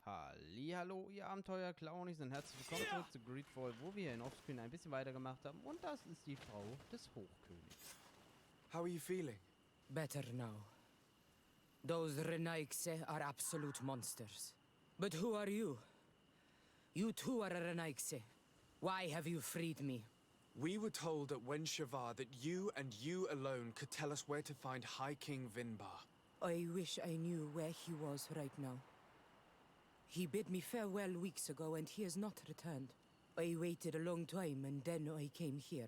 Hallihallo, ihr Abenteuer-Clownies und herzlich willkommen zurück zu Greedfall, wo wir in Offscreen ein bisschen weitergemacht haben. Und das ist die Frau des Hochkönigs. How are you feeling? Better now. Those Renaigse are absolute monsters. But who are you? You too are a Renaigse. Why have you freed me? We were told at Wenshavar that you and you alone could tell us where to find High King Vinbar. I wish I knew where he was right now. He bid me farewell weeks ago and he has not returned. I waited a long time and then I came here.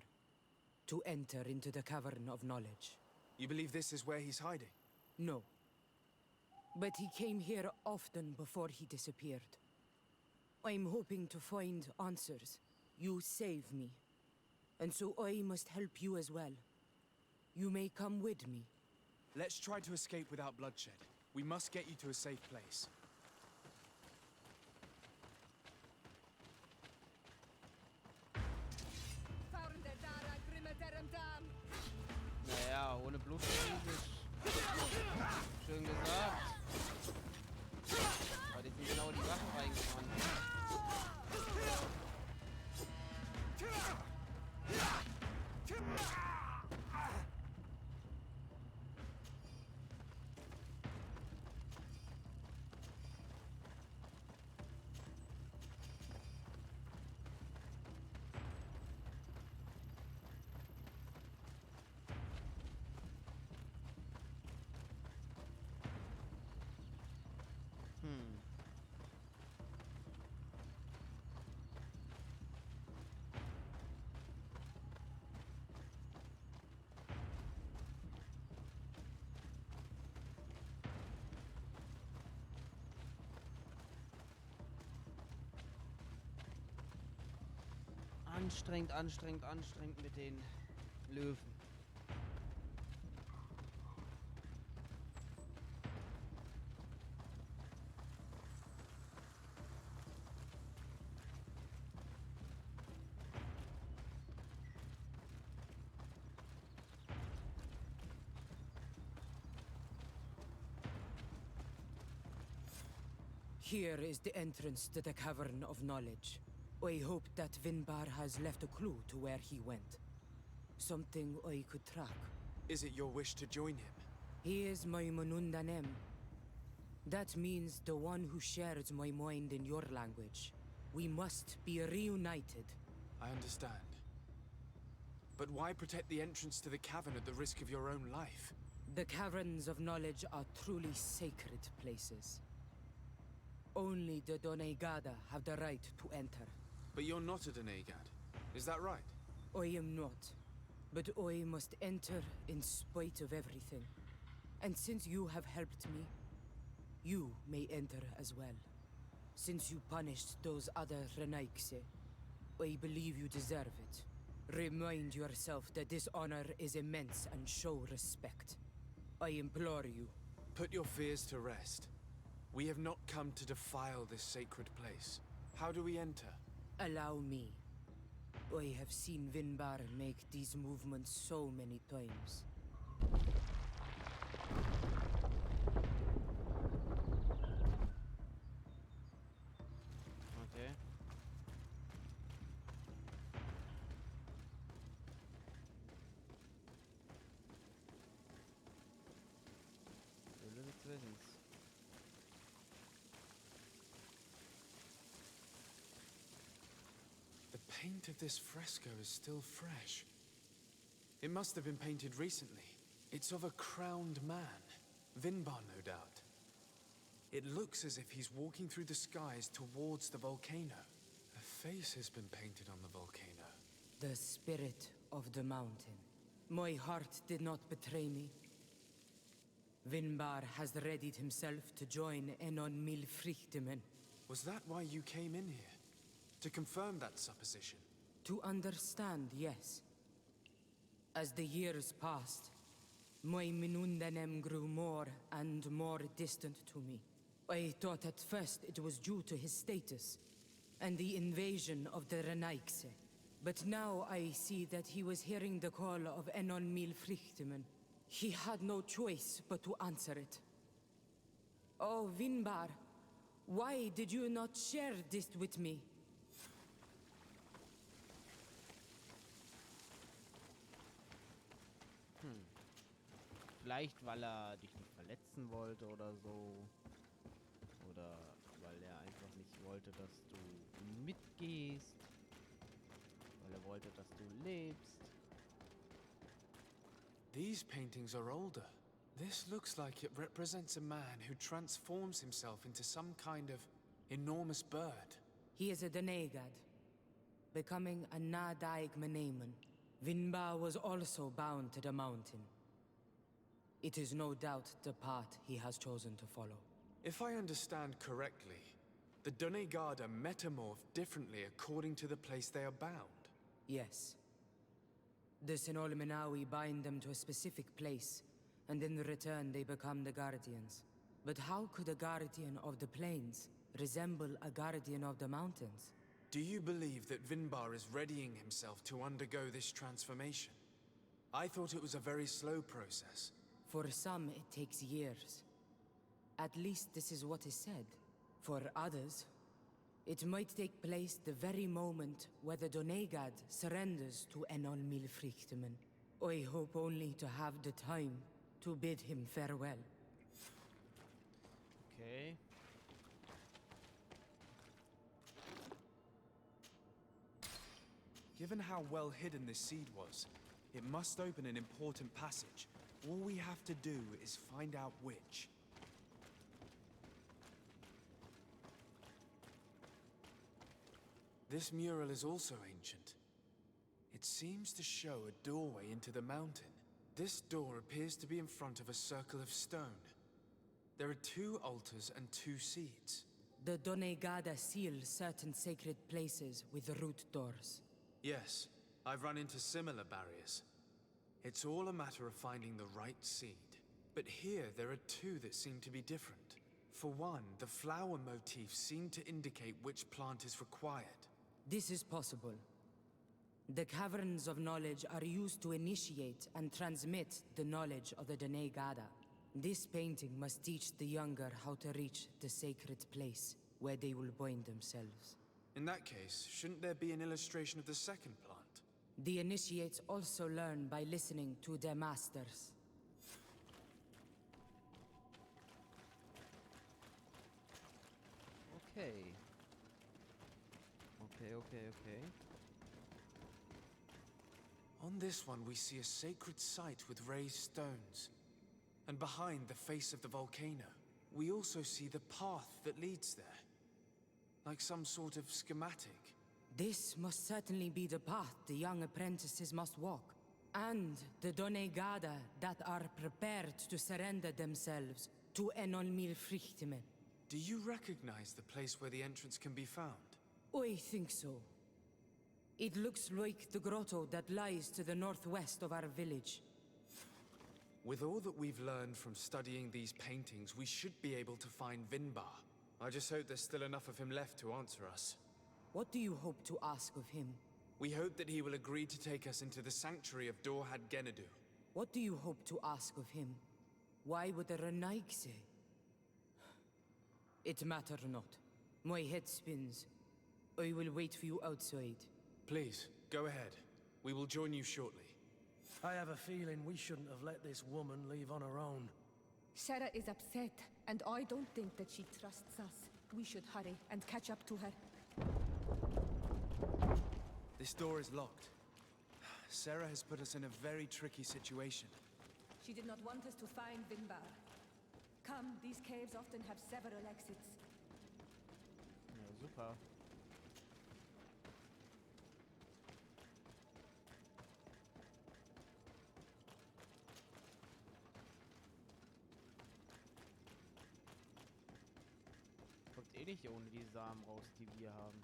To enter into the Cavern of Knowledge. You believe this is where he's hiding? No. But he came here often before he disappeared. I'm hoping to find answers. You save me. And so I must help you as well. You may come with me. Let's try to escape without bloodshed. We must get you to a safe place. Naja, ohne Blut nicht. Schön gesagt. Aber die sind genau die Waffen reingefahren. Anstrengend mit den Löwen. Here is the entrance to the Cavern of Knowledge. I hope that Vinbar has left a clue to where he went. Something I could track. Is it your wish to join him? He is my Manundanem. That means the one who shares my mind in your language. We must be reunited. I understand. But why protect the entrance to the cavern at the risk of your own life? The Caverns of Knowledge are truly sacred places. Only the Doneigada have the right to enter. But you're not a Doneigad. Is that right? I am not. But I must enter in spite of everything. And since you have helped me, you may enter as well. Since you punished those other Renaigse, I believe you deserve it. Remind yourself that this honor is immense and show respect. I implore you. Put your fears to rest. We have not come to defile this sacred place. How do we enter? Allow me. I have seen Vinbar make these movements so many times. Okay. Höhle des Wissens. The paint of this fresco is still fresh. It must have been painted recently. It's of a crowned man. Vinbar, no doubt. It looks as if he's walking through the skies towards the volcano. A face has been painted on the volcano. The spirit of the mountain. My heart did not betray me. Vinbar has readied himself to join Enon Milfrichtemen. Was that why you came in here? To confirm that supposition? To understand, yes. As the years passed, my Minundanem grew more and more distant to me. I thought at first it was due to his status and the invasion of the Renaigse. But now I see that he was hearing the call of Enon Milfrichtemen. He had no choice but to answer it. Oh, Vinbar, Why did you not share this with me? Vielleicht, weil er dich nicht verletzen wollte oder so. Oder weil er einfach nicht wollte, dass du mitgehst. Weil er wollte, dass du lebst. These paintings are older. This looks like it represents a man who transforms himself into some kind of enormous bird. He is a Donegad, becoming a Nadaig Meneman. Vinbar was also bound to the mountain. It is no doubt the path he has chosen to follow. If I understand correctly, the Donegad are metamorphed differently according to the place they are bound. Yes. The Sinolmenawi bind them to a specific place, and in return they become the Guardians. But how could a Guardian of the Plains resemble a Guardian of the Mountains? Do you believe that Vinbar is readying himself to undergo this transformation? I thought it was a very slow process. For some, it takes years. At least this is what is said. For others, it might take place the very moment where the Donegad surrenders to Enol Milfrichtemen. I hope only to have the time to bid him farewell. Okay. Given how well hidden this seed was, it must open an important passage. All we have to do is find out which. This mural is also ancient. It seems to show a doorway into the mountain. This door appears to be in front of a circle of stone. There are 2 altars and 2 seeds. The Donegada seal certain sacred places with root doors. Yes, I've run into similar barriers. It's all a matter of finding the right seed. But here there are 2 that seem to be different. For one, the flower motifs seem to indicate which plant is required. This is possible. The caverns of knowledge are used to initiate and transmit the knowledge of the Donegada. This painting must teach the younger how to reach the sacred place where they will bind themselves. In that case, shouldn't there be an illustration of the second plant? The initiates also learn by listening to their masters. Okay. Okay. On this one, we see a sacred site with raised stones. And behind the face of the volcano, we also see the path that leads there. Like some sort of schematic. This must certainly be the path the young apprentices must walk. And the Donegada that are prepared to surrender themselves to Enol Milfrichtemen. Do you recognize the place where the entrance can be found? I think so. It looks like the grotto that lies to the northwest of our village. With all that we've learned from studying these paintings, we should be able to find Vinbar. I just hope there's still enough of him left to answer us. What do you hope to ask of him? We hope that he will agree to take us into the sanctuary of Dorhad Genadu. What do you hope to ask of him? Why would the Renaig say? It matter not. My head spins. I will wait for you outside. Please, go ahead. We will join you shortly. I have a feeling we shouldn't have let this woman leave on her own. Sarah is upset, and I don't think that she trusts us. We should hurry and catch up to her. This door is locked. Sarah has put us in a very tricky situation. She did not want us to find Vinbar. Come, these caves often have several exits. Ja, super. Kommt eh nicht ohne die Samen raus, die wir haben.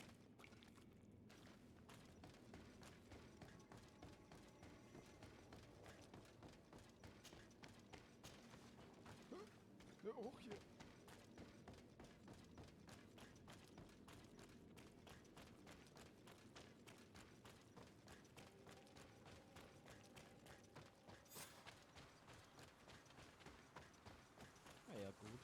Hoch hier. Ah ja, gut.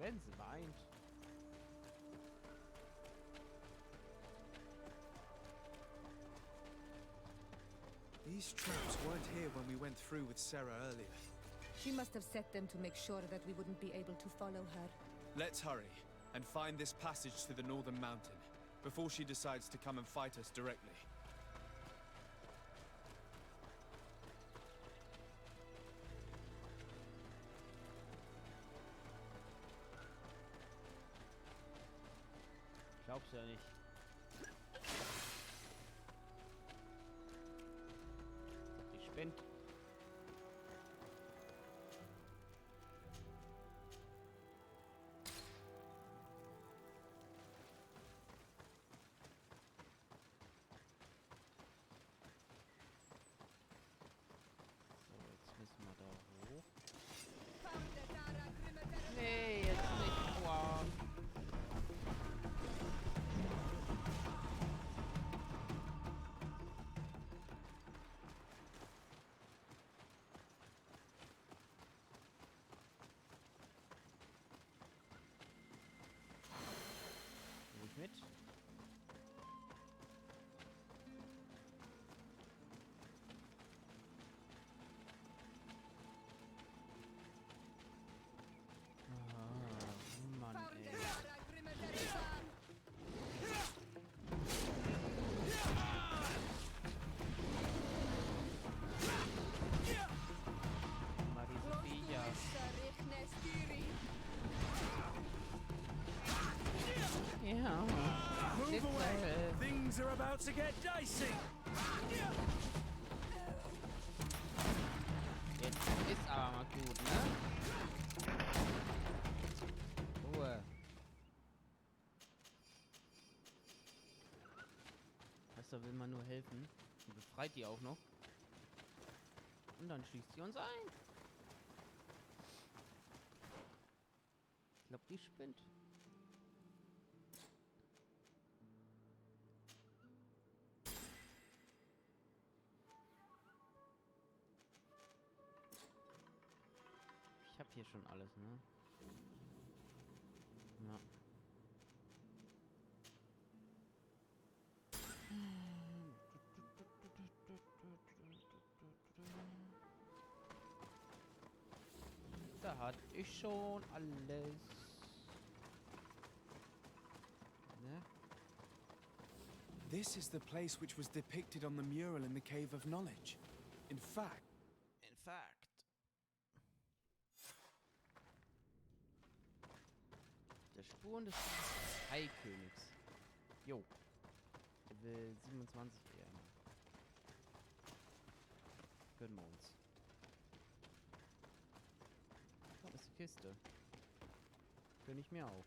Wenn sie weint. These traps weren't here when we went through with Sarah earlier. She must have set them to make sure that we wouldn't be able to follow her. Let's hurry and find this passage to the northern mountain before she decides to come and fight us directly. Glaub's ja nicht. Die spinnt. So, jetzt müssen wir da hoch. Nee, jetzt nicht. Wow. Mit. Mann, ey. Mal diese Viecher. Ja. Move away! Things are about to get dicey! Jetzt ist aber mal gut, ne? Ruhe. Weißt will man nur helfen. Und befreit die auch noch. Und dann schließt sie uns ein. Ich glaube, die spinnt. Ich habe hier schon alles, ne? Ja. Da hatte ich schon alles. Ne? This is the place which was depicted on the mural in the Cave of Knowledge. In fact, der Spuren des Haikönigs. Jo. Level 27 eher. Gönnen wir uns. Da ist die Kiste. Gönn ich mir auch.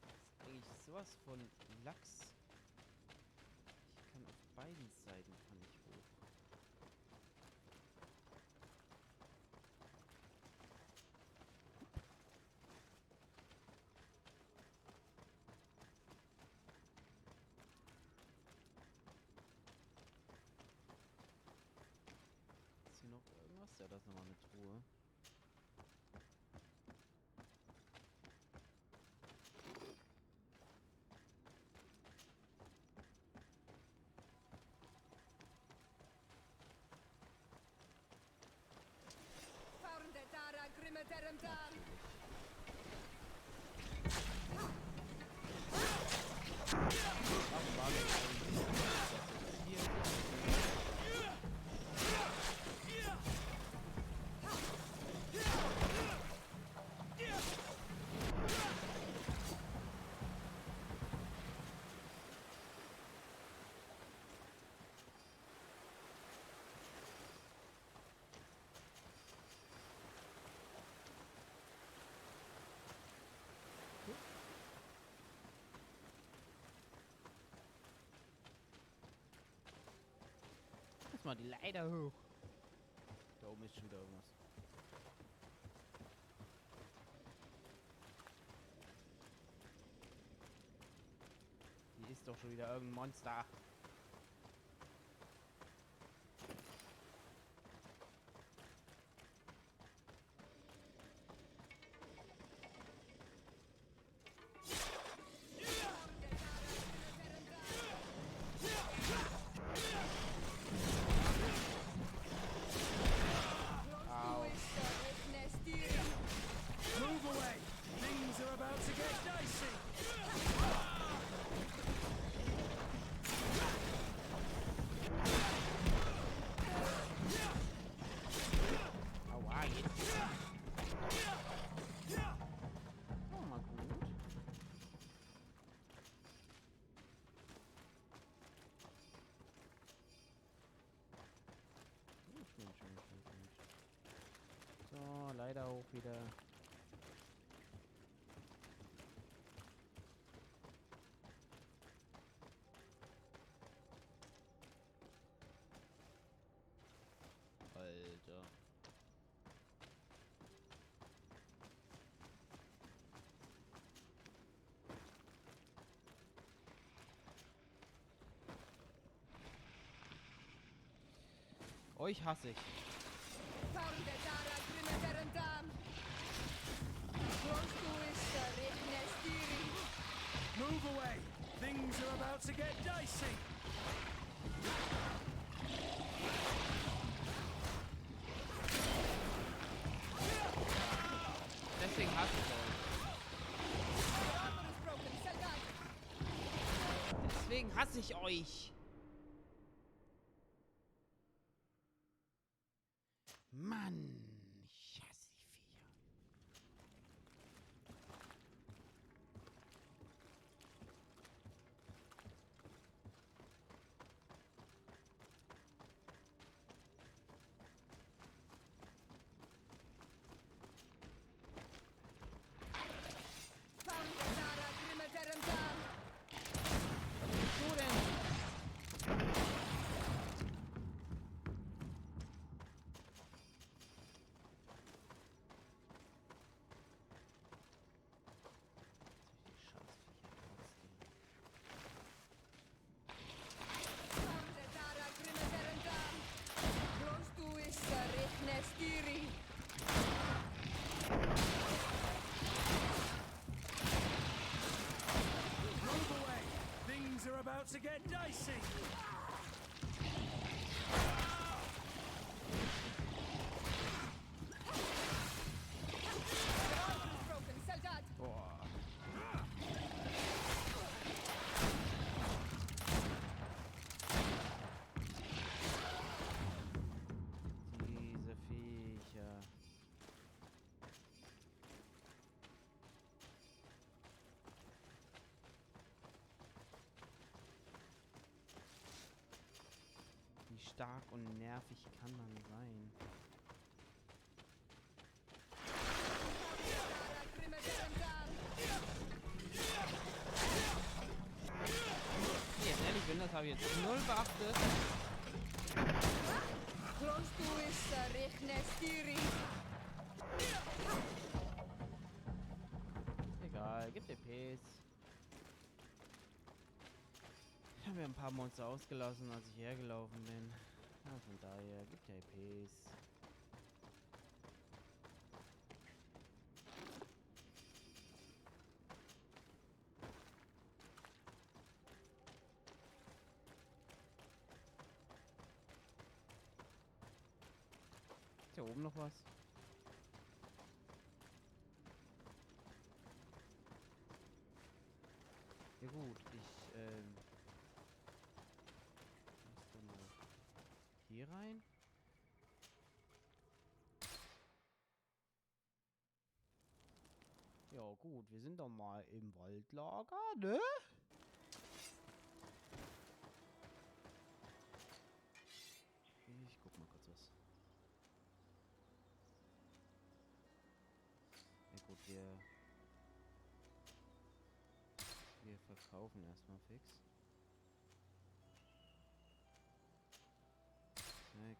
Das ist eigentlich sowas von Lachs. Ich kann auf beiden Seiten kann ich hoch. Ist hier noch irgendwas? Ja, das ist nochmal eine Truhe. Lass mal die Leiter hoch. Da oben ist schon wieder irgendwas. Hier ist doch schon wieder irgendein Monster. wieder. Alter. Euch hasse ich. Move away. Things are about to get dicey. Deswegen hasse ich euch. Deswegen hasse ich euch. Mann, ich hasse die Viecher. Was bist du denn? Move away. Things are about to get dicey. Boah. Diese Viecher. Wie stark und nervig kann man sein? Wenn ich jetzt ehrlich bin, das habe ich jetzt null beachtet. Egal, gibt EPs. Ich habe mir ein paar Monster ausgelassen, als ich hergelaufen bin. Ja, von daher gibt ja EPs. Ist hier oben noch was? Ja gut, was denn noch? Hier rein? Ja gut, wir sind doch mal im Waldlager, ne? Ich guck mal kurz was. Ja gut, wir verkaufen erstmal fix. Weg.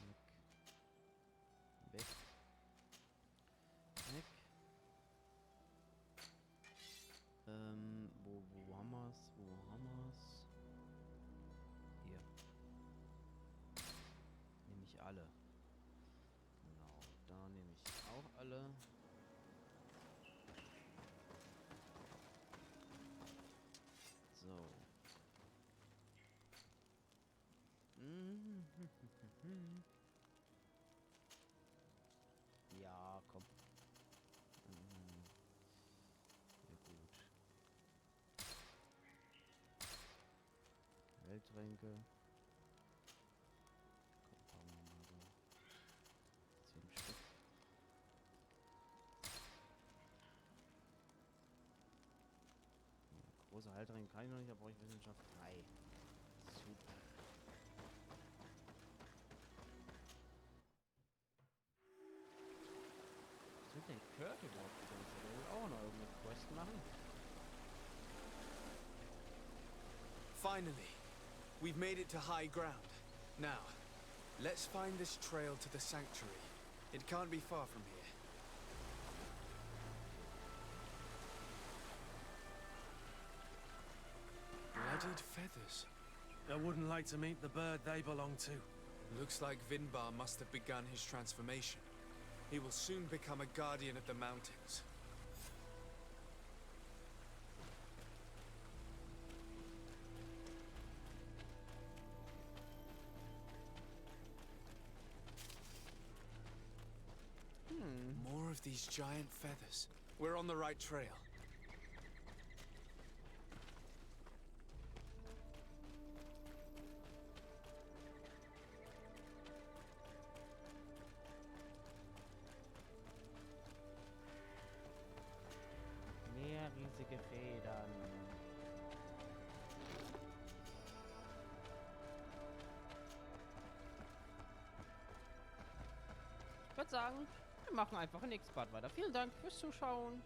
Weg. Weg. Weg. Wo haben wir's? Wo haben wir's? Hier. Nehme ich alle. Genau, da nehme ich auch alle. So. Ja, komm. Ja, gut. Welttränke. Komm, bauen wir mal so 10 Stück. Ja, große Halterringe kann ich noch nicht, da brauche ich Wissenschaft 3. Super. denn Kurt überhaupt so? Der will auch noch irgendeine Quest machen. Finally, we've made it to high ground. Now, let's find this trail to the sanctuary. It can't be far from here. Bloodied feathers. I wouldn't like to meet the bird they belong to. Looks like Vinbar must have begun his transformation. He will soon become a guardian of the mountains. More of these giant feathers. We're on the right trail. Mehr riesige Federn. Ich würde sagen, wir machen einfach im nächsten Part weiter. Vielen Dank fürs Zuschauen.